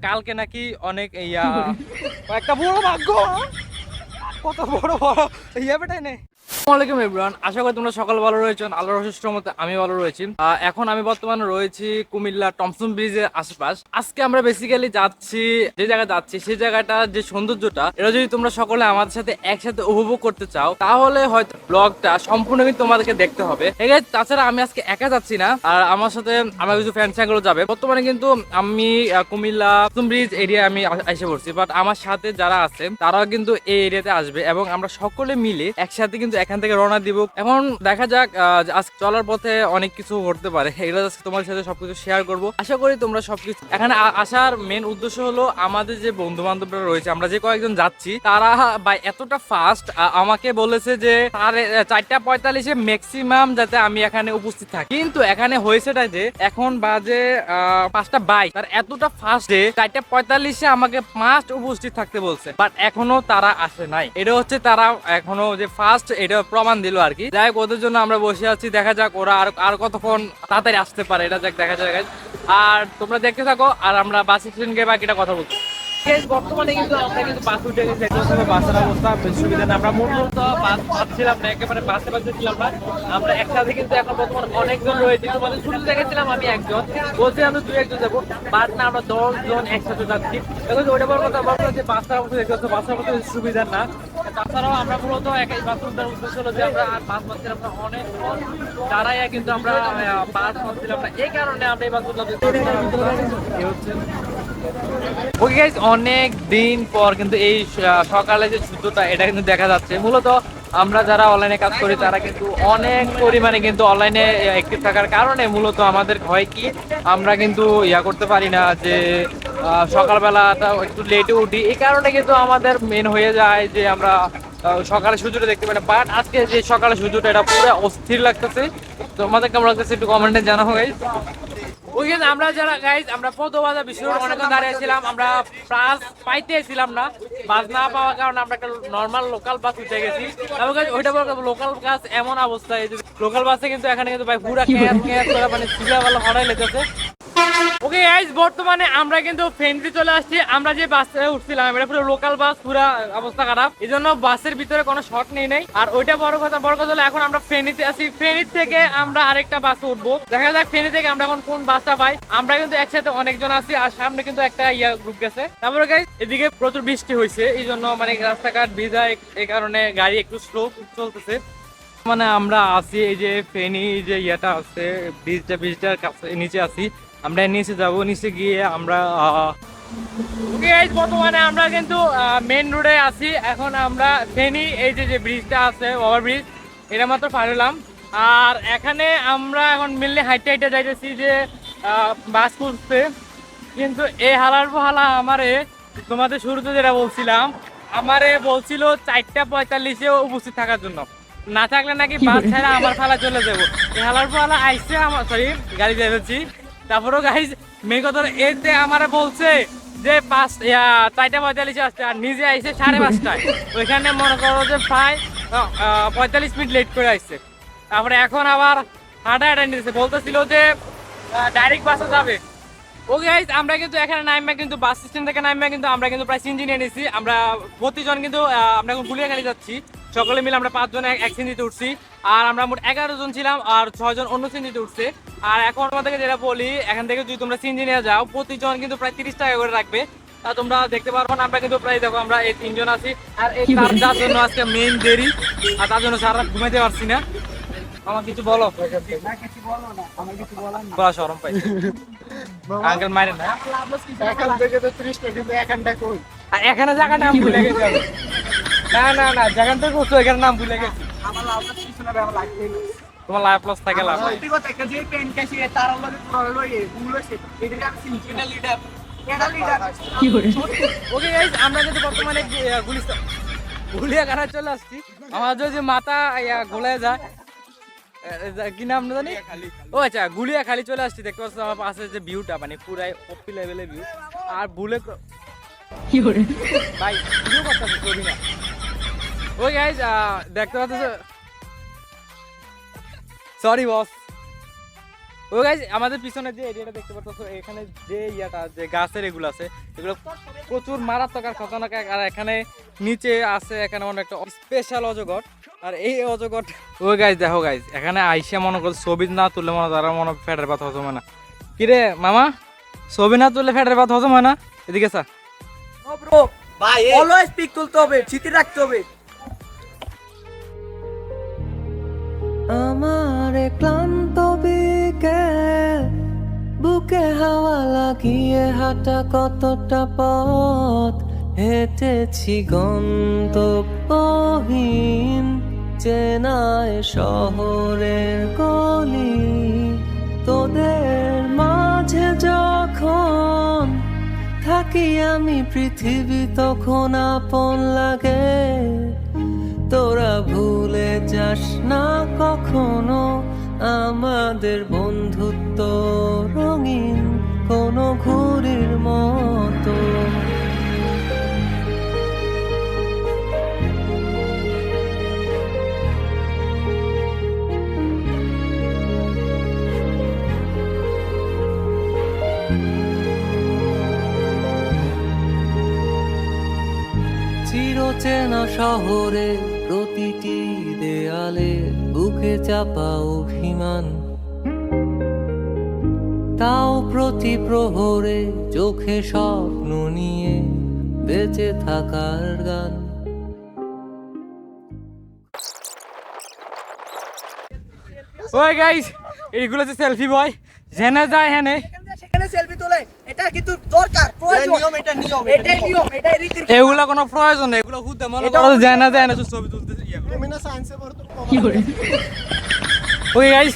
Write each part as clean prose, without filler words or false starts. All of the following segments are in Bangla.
কালকে নাকি অনেক ইয়া একটা বড় ভাগ্য, কত বড় বড় ইয়া বেটাই নেই। আসসালামু আলাইকুম এভরিওয়ান, আশা করি তোমরা সকাল ভালো রয়েছেন। আল্লাহর অশেষ রহমতে আমি ভালো রয়েছি। এখন আমি বর্তমানে রয়েছি কুমিল্লা টমসন ব্রিজের আশেপাশ। আজকে আমরা বেসিক্যালি যাচ্ছি, যে জায়গায় যাচ্ছি সেই জায়গাটা যে সৌন্দর্যটা, এটা যদি তোমরা সকলে আমাদের সাথে একসাথে উপভোগ করতে চাও তাহলে হয়তো ব্লগটা সম্পূর্ণ কিন্তু তোমাদেরকে দেখতে হবে। তাছাড়া আমি আজকে একা যাচ্ছি না, আর আমার সাথে আমার কিছু ফ্রেন্ড সার্কেল যাবে। বর্তমানে কিন্তু আমি কুমিল্লা টমসন ব্রিজ এরিয়া আমি এসে পড়ছি, বাট আমার সাথে যারা আছে তারাও কিন্তু এই এরিয়াতে আসবে এবং আমরা সকলে মিলে একসাথে কিন্তু এখান থেকে রওনা দিব। এখন দেখা যাক, আজ চলার পথে অনেক কিছু ঘটতে পারে, এগুলো তোমার সাথে সবকিছু শেয়ার করব। আশা করি তোমরা সবকিছু। এখানে আসার মেন উদ্দেশ্য হলো আমাদের যে বন্ধু বান্ধবরা রয়েছে, আমরা যে কয়েকজন যাচ্ছি, তারা বাই এতটা ফাস্ট আমাকে বলেছে যে 4:45 ম্যাক্সিমাম যাতে আমি এখানে উপস্থিত থাকি। কিন্তু এখানে হয়েছেটা যে এখন বাজে 5:22, তার এতটা ফাস্ট যে 4:45 আমাকে মাস্ট উপস্থিত থাকতে বলছে, বাট এখনো তারা আসে নাই। এটা হচ্ছে তারা এখনো যে ফার্স্ট এটা প্রমাণ দিল আর কি। যাই হোক, ওদের জন্য আমরা বসে আছি, দেখা যাক ওরা আর কতক্ষণ তাড়াতাড়ি আসতে পারে, এটা যাক দেখা যাক। আর তোমরা দেখতে থাকো, আর আমরা বাস স্টেশন গিয়ে বাকিটা কথা বলছি। বর্তমানে কিন্তু আমরা কিন্তু বাস উঠে গেছি, বাসের অবস্থা বেশ সুবিধা না। আমরা মূলত বাস পাচ্ছিলাম না, একেবারে বাসে ছিলাম না। আমরা একসাথে কিন্তু এখন বর্তমানে অনেকজন রয়েছে। তোমাদের শুরু দেখেছিলাম আমি একজন, বলছিলাম তো 2-1 জন যাবো, বাট না আমরা 10 জন একসাথে যাচ্ছি। এখন ওইটা বড় কথা, বড় যে বাসের অবস্থা দেখতে হচ্ছে, বাসের অবস্থা সুবিধা না। তাছাড়াও আমরা মূলত একই বাস উঠার উদ্দেশ্য হলো যে আমরা আর বাস পাচ্ছিলাম না, অনেক দাঁড়াইয়া কিন্তু আমরা বাস পাচ্ছিলাম না, এই কারণে আমরা এই বাস উঠলাম। ওকে গাইস, অনেক দিন পর কিন্তু এই সকালে যে সূর্যটা এটা কিন্তু দেখা যাচ্ছে। মূলত আমরা যারা অনলাইনে কাজ করি তারা কিন্তু অনেক পরিমাণে কিন্তু অনলাইনে অ্যাক্টিভ থাকার কারণে মূলত আমাদের হয় কি, আমরা কিন্তু করতে পারি না যে সকালবেলাটা একটু লেটে উঠি। এই কারণে কিন্তু আমাদের মেন হয়ে যায় যে আমরা সকালে সূর্যটা দেখতে পাই না। বাট আজকে যে সকালে সূর্যটা এটা পুরো অস্থির লাগতেছে। তোমাদের কেমন লাগতেছে একটু কমেন্টে জানাও গাইস। ওইখানে আমরা যারা গাইজ, আমরা পদবাজার বিশ্বরোড অনেকক্ষণ দাঁড়িয়েছিলাম, আমরা বাস পাইতেছিলাম না। বাস না পাওয়ার কারণে আমরা একটা নর্মাল লোকাল বাস উঠে গেছি। তারপর ওইটা লোকাল বাস এমন অবস্থা, এই যে লোকাল বাসে কিন্তু এখানে কিন্তু ভাই পুরা ক্যাচ করে মানে সিজা ভালো হরাই লেগেছে। ওকে গাইজ, বর্তমানে আমরা কিন্তু ফেন্ডি চলে আসছি। আমরা যে বাসে উঠছিলাম এটা পুরো লোকাল বাস, পুরা অবস্থা খারাপ, এই জন্য বাসের ভিতরে কোনো শর্ট নেই। আর ওইটা বড় কথা হলো এখন আমরা ফেনীতে আছি। ফেনী থেকে আমরা আরেকটা বাসে উঠবো, দেখা যাক ফেনী থেকে আমরা এখন কোন বাসটা পাই। আমরা কিন্তু একসাথে অনেকজন আছি, আর সামনে কিন্তু একটা গ্রুপ গেছে। তারপরে গাইজ এদিকে প্রচুর বৃষ্টি হয়েছে, এই জন্য মানে রাস্তাঘাট ভিজা, এই কারণে গাড়ি একটু স্লো চলতেছে। মানে আমরা আছি এই যে ফেনী যে আছে ব্রিজটার কাছে, নিচে আছি আমরা, নিচে যাব। নিচে গিয়ে আমরা বর্তমানে আমরা কিন্তু মেন রোডে আছি। এখন আমরা ফেনী এই যে ব্রিজটা আছে, ওভার ব্রিজ, এটা মাত্র পার হলাম। আর এখানে আমরা এখন মিললে হাইটে যাইতেছি যে বাস খুঁজতে। কিন্তু এই হালার হালা আমারে, তোমাদের শুরুতে যেটা বলছিলাম, আমারে বলছিল 4:45 উপস্থিত থাকার জন্য, না থাকলে নাকি বাস ছাড়া আমার ফালা চলে যাবো। এই হালার ফালা আইসে আমার, সরি গাড়ি যাইছি। তারপরেও গাইজ মেয়ে কথা এতে আমারে বলছে যে 4:45 আসছে, আর নিজে আইসে 5:30টায়। ওইখানে মনে করো যে প্রায় 45 মিনিট লেট করে আসছে। তারপরে এখন আবার হাঁটা নিতেছে, বলতেছিল যে ডাইরেক্ট বাসে যাবে। ওকে গাইজ, আমরা কিন্তু এখানে নামবে, কিন্তু বাস স্ট্যান্ড থেকে নামবে কিন্তু আমরা কিন্তু প্রায় সিএনজি নিয়ে নিয়েছি। আমরা প্রতিজন কিন্তু আমরা এখন গুলিয়াখালী যাচ্ছি, সকলে মিলে আমরা 5 জন এক সিএনজিতে উঠছি। আর আমরা মোট 11 জন ছিলাম, আর 6 জন অন্য সিএনজিতে উঠছে। আর এখন আমাদেরকে যেটা বলি, এখান থেকে যদি তোমরা সিএনজি নিয়ে যাও প্রতিজন কিন্তু প্রায় 30 টাকা করে রাখবে। তা তোমরা দেখতে পারবো না, আমরা কিন্তু প্রায় দেখো আমরা এই 3 জন আছি। আর এই তার জন্য আজকে মেইন দেরি, আর তার জন্য সারা ঘুমাইতে পারছি না। আমার কিছু বলো। বলা শরম পাই আঙ্কেল মারেন না, এখানে জায়গার নাম ভুলে গেছি। না জায়গার থেকে করছো, এখানে নাম ভুলে গেছি। তোমার লাইফ লস থাকে লাভ। ওকে গাইস, আমরা কিন্তু বর্তমানে গুলিয়াখানা চলে আসছি। আমার যদি মাথা গোলায় যায়, কি নাম জানি, ও আচ্ছা গুলিয়াখালী চলে আসছি। দেখতে পাচ্ছ আমার পাশে যে ভিউটা, মানে পুরাই ওপি লেভেলের ভিউ। আর ভুলে ভাই ভিউ করতেছে ছবি না। ওই গাইজ দেখতে পাচ্ছ, সরি বস। ওই গাইস আমাদের পিছনে যে এরিয়াটা দেখতে পাচ্ছ, এখানে যে ইয়াটা যে গাছের এগুলো আছে, এগুলো প্রচুর মারাত্মক আর খতরনাক। আর এখানে নিচে আছে এখানে অনেক একটা স্পেশাল অজগর। আর এই অজগর ওই গাইস দেখো গাইস, এখানে আইসা মনে করছে ছবি না তুললে মনে তারা মনে ফ্যাটের পাত হজম হয় না। কিরে মামা, ছবি না তুললে ফ্যাটের পাত হজম হয় না? এদিকে স্যার ব্রো ভাই অলওয়েজ পিক তুলতে হবে, স্মৃতি রাখতে হবে। আমার ক্লান্ত বিকেল, বুকে হাওয়া লাগিয়ে হাঁটা কতটা পথ হেঁটেছি গন্তব্যহীন চেনায় শহরের গলি। তোদের মাঝে যখন থাকি আমি পৃথিবী তখন আপন লাগে। তোরা ভুলে যাস না কখনো আমাদের বন্ধুত্ব রঙিন কোনো ঘুড়ির মতো। চিরচেনা শহরে প্রতিটি দেয়ালে বুকে চাপা অভিমান, তাও প্রতি প্রহরে চোখে স্বপ্ন নিয়ে বেঁচে থাকার গান। ওই গাইস এইগুলো যে সেলফি বয় জেনে যায় হ্যাঁ, সেখানে সেলফি তোলে, এটা কিন্তু দরকার, প্রয়োজন। এটা নিয়ম, এটাই নিয়ম, এটাই রীতি। এগুলা কোনো প্রয়োজন নেই, এগুলো হুদে মনে করো জানা যায় না ছবি তুলতে ইয়া করে। তুমি না সায়েন্সে পড়ো তো কি করে? ওকে গাইস,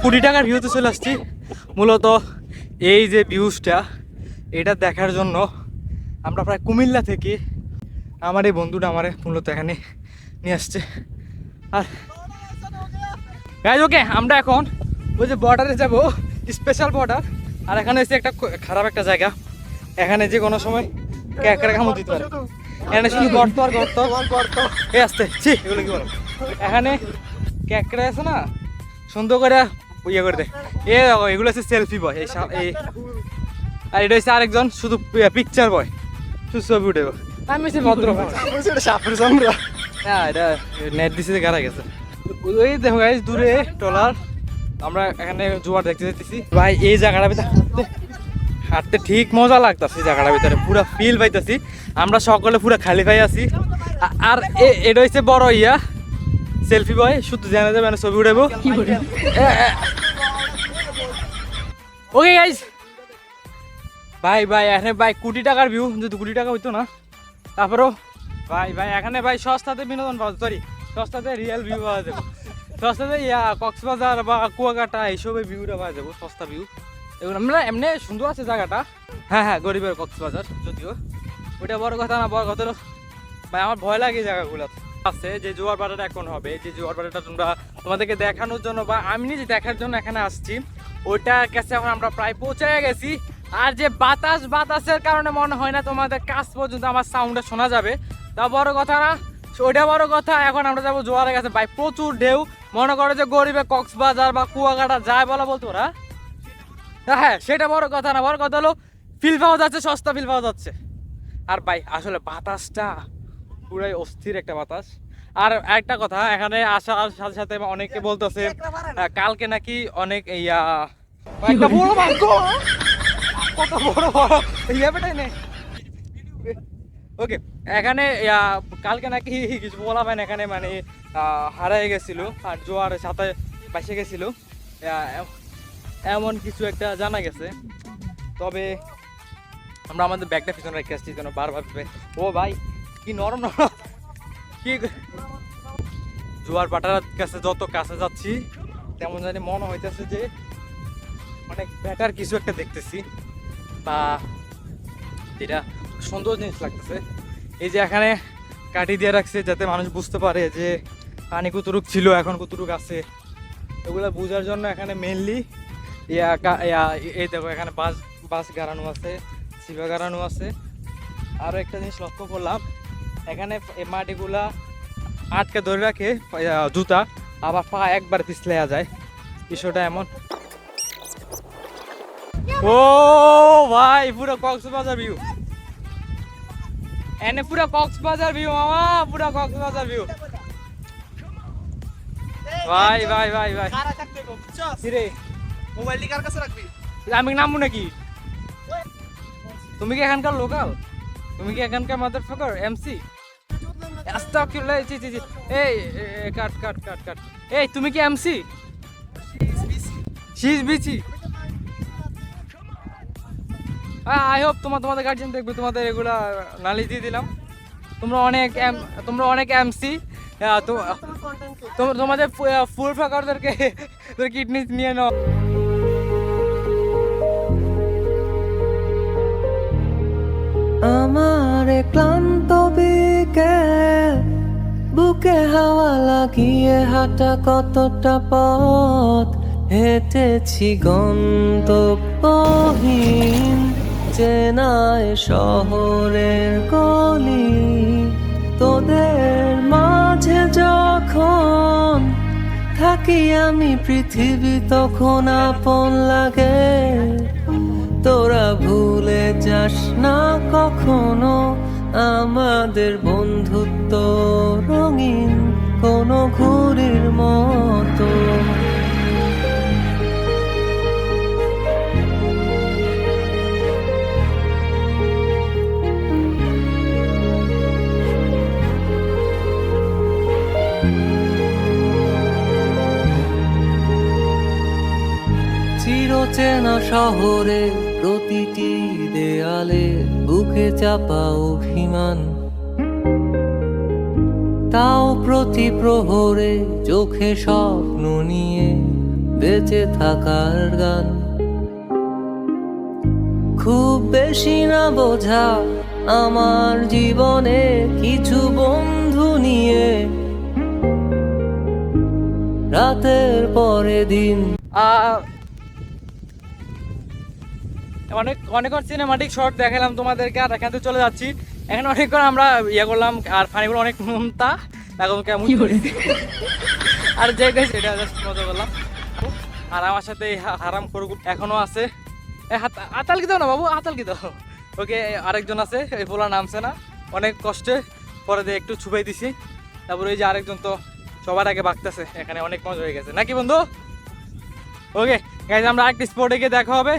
20 টাকার ভিউতে চলে আসছি। মূলত এই যে ভিউজটা এটা দেখার জন্য আমরা প্রায় কুমিল্লা থেকে আমার এই বন্ধুটা আমারে মূলত এখানে নিয়ে আসছে। আর গাইস ওকে আমরা এখন ওই যে বর্ডারে যাব, স্পেশাল বর্ডার। আর এখানে এসে একটা খারাপ একটা জায়গা, এখানে যে কোনো সময় ক্যাকড়া কামড় দিতে পারে। এখানে শুধু গর্ত আর গর্ত এই আসতে ছি এগুলো কি বলো, এখানে ক্যাকড়া আছে না, সুন্দর করে ইয়ে করে দেয়। এগুলো হচ্ছে সেলফি বয়, এই আর এটা হচ্ছে আরেকজন শুধু পিকচার বয়, শুধু ছবি উঠে। আমি হচ্ছে ভদ্র ভাই, হ্যাঁ এটা নেট দিছে গাড়া গেছে। ওই দেখো গাইস দূরে ট্রলার, আমরা এখানে জোয়ার দেখতে যেতেছি ভাই। এই জায়গাটা ভিতরে হাঁটতে ঠিক মজা লাগতেছে, জায়গাটার ভিতরে পুরো ফিল পাইতেছি। আমরা সকলে পুরো খালি পাই আছি। আর এটা হচ্ছে বড় ইয়া সেলফি বয়, শুধু জানা যাবে ছবি উঠাবো। ওকে গাইস ভাই এখানে ভাই 20 টাকার ভিউ, যদি 20 টাকা হইতো না তারপরেও ভাই এখানে ভাই সস্তাতে বিনোদন পাওয়া যায়, সরি সস্তাতে রিয়েল ভিউ পাওয়া যাবে। সস্তাতে কক্সবাজার বা কুয়াকাটা এইসবের ভিউটা পাওয়া যাবো, সস্তা ভিউ। এগুলো মানে এমনি সুন্দর আছে জায়গাটা। হ্যাঁ গরিবের কক্সবাজার, যদিও ওইটা বড় কথা না। বড় কথা হলো ভাই আমার ভয় লাগে জায়গাগুলো আছে। যে জোয়ার ভাটাটা এখন হবে, যে জোয়ার ভাটাটা তোমাদেরকে দেখানোর জন্য বা আমি নিজে দেখার জন্য এখানে আসছি, ওইটা কাছে এখন আমরা প্রায় পৌঁছে গেছি। আর যে বাতাসের কারণে মনে হয় না তোমাদের কাছ পর্যন্ত আমার সাউন্ডটা শোনা যাবে, তা বড় কথা না, ওইটা বড় কথা। এখন আমরা যাবো জোয়ারের কাছে ভাই, প্রচুর ঢেউ। মনে করো যে গরিবে কক্সবাজার বা কুয়াকাটা যায় বলা বলতো ওরা, হ্যাঁ সেটা বড় কথা না। বড় কথা হলো ফিল পাওয়া যাচ্ছে, সস্তা ফিল পাওয়া যাচ্ছে। আর ভাই আসলে বাতাসটা পুরাই অস্থির একটা বাতাস। আর একটা কথা, এখানে আসার সাথে সাথে অনেকে বলতেছে কালকে নাকি অনেক একটা বড় ভাগ্য, কত বড় ইয়া বেটাই নেই। ওকে এখানে কালকে নাকি কিছু বলা হয় না, এখানে মানে হারাই গেছিল আর জোয়ারের সাথে পাশে গেছিল, এমন কিছু একটা জানা গেছে। তবে আমরা আমাদের ব্যাগটা পিছনে রেখে আসছি যেন বারবার ও ভাই কি নরম কি। জোয়ার ভাটার কাছে যত কাছে যাচ্ছি তেমন জানি মনে হইতেছে যে অনেক বেটার কিছু একটা দেখতেছি, বা যেটা সুন্দর জিনিস লাগতেছে। এই যে এখানে কাটি দিয়ে রাখছে যাতে মানুষ বুঝতে পারে যে পানি কতটুক ছিল এখন কতটুক আছে, এগুলো বোঝার জন্য এখানে মেনলি এই দেখো এখানে বাস গাড়ানো আছে, সিবা গাড়ানো আছে। আরও একটা জিনিস লক্ষ্য করলাম, এখানে এই মাটিগুলা আটকে ধরে রাখে জুতা, আবার পা একবার পিছলে যায়, বিষয়টা এমন। ও ভাই পুরো কক্সবাজার ভিউ, এনে পুরো কক্সবাজার ভিউ মামা, পুরো কক্সবাজার ভিউ ভাই ভাই ভাই ভাই। কারা থাকবে গো, বুঝছস? কি রে মোবাইল কার কাছে রাখবি? আমি নামবো নাকি? তুমি কি এখানকার লোকাল? তুমি কি এখানকার মাদারফাকার এমসি? আস্তাগফিরুল্লাহ, জি জি জি। এই কাট কাট কাট কাট। এই তুমি কি এমসি? শীষ বিচি। আই হোপ তোমাদের গার্জিয়ান দেখবে, তোমাদের এগুলা নালিশ দিয়ে দিলাম। তোমরা অনেক এমসি, তোমাদের ফুল ফাঁকারদেরকে কিডনি নিয়ে নাও। আমার ক্লান্ত বিকেল, বুকে হাওয়া লাগিয়ে হাঁটা কতটা পথ হেঁটেছি গন্তব্যহীন চেনায় শহরের গলি। তোদের মাঝে যখন থাকি আমি পৃথিবী তখন আপন লাগে। তোরা ভুলে যাস না কখনো আমাদের বন্ধুত্ব রঙিন কোনো ঘুড়ির মতো। চিরচেনা শহরে প্রতিটি দেয়ালে বুকে চাপা অভিমান, তাও প্রতি প্রহরে চোখে স্বপ্ন নিয়ে বেঁচে থাকার গান। খুব বেশি না বোঝা আমার জীবনে কিছু বন্ধু নিয়ে রাতের পরে দিন। অনেকক্ষণ সিনেমাটিক শর্ট দেখালাম তোমাদেরকে, আর এখান থেকে চলে যাচ্ছি। এখন অনেকক্ষণ আমরা ইয়ে করলাম, আর পানিগুলো অনেক নুনতা এখন কেমন আর যে গেছে এটা জাস্ট মজা করলাম। আর আমার সাথে এই হারাম খরগু এখনো আছে। আতাল কি দাও না বাবু, আতাল কি দাও। ওকে আরেকজন আছে, এই পোলা নামছে না, অনেক কষ্টে পরে দিয়ে একটু ছুপাই দিছি। তারপরে এই যে আরেকজন তো সবার আগে বাগতেছে, এখানে অনেক মজা হয়ে গেছে নাকি বন্ধু? ওকে গাইজ, আমরা আরেকটা স্পোর্টে গিয়ে দেখা হবে।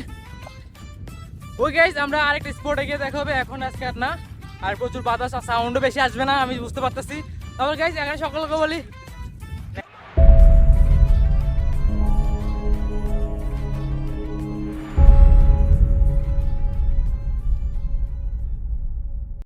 ওই গাইজ, আমরা আরেকটা স্পোর্টে গিয়ে দেখা হবে। এখন আজকে আর না, আর প্রচুর বাতাস আর সাউন্ডও বেশি আসবে না আমি বুঝতে পারতেছি। তারপর গাইজ এখানে সকলকে বলি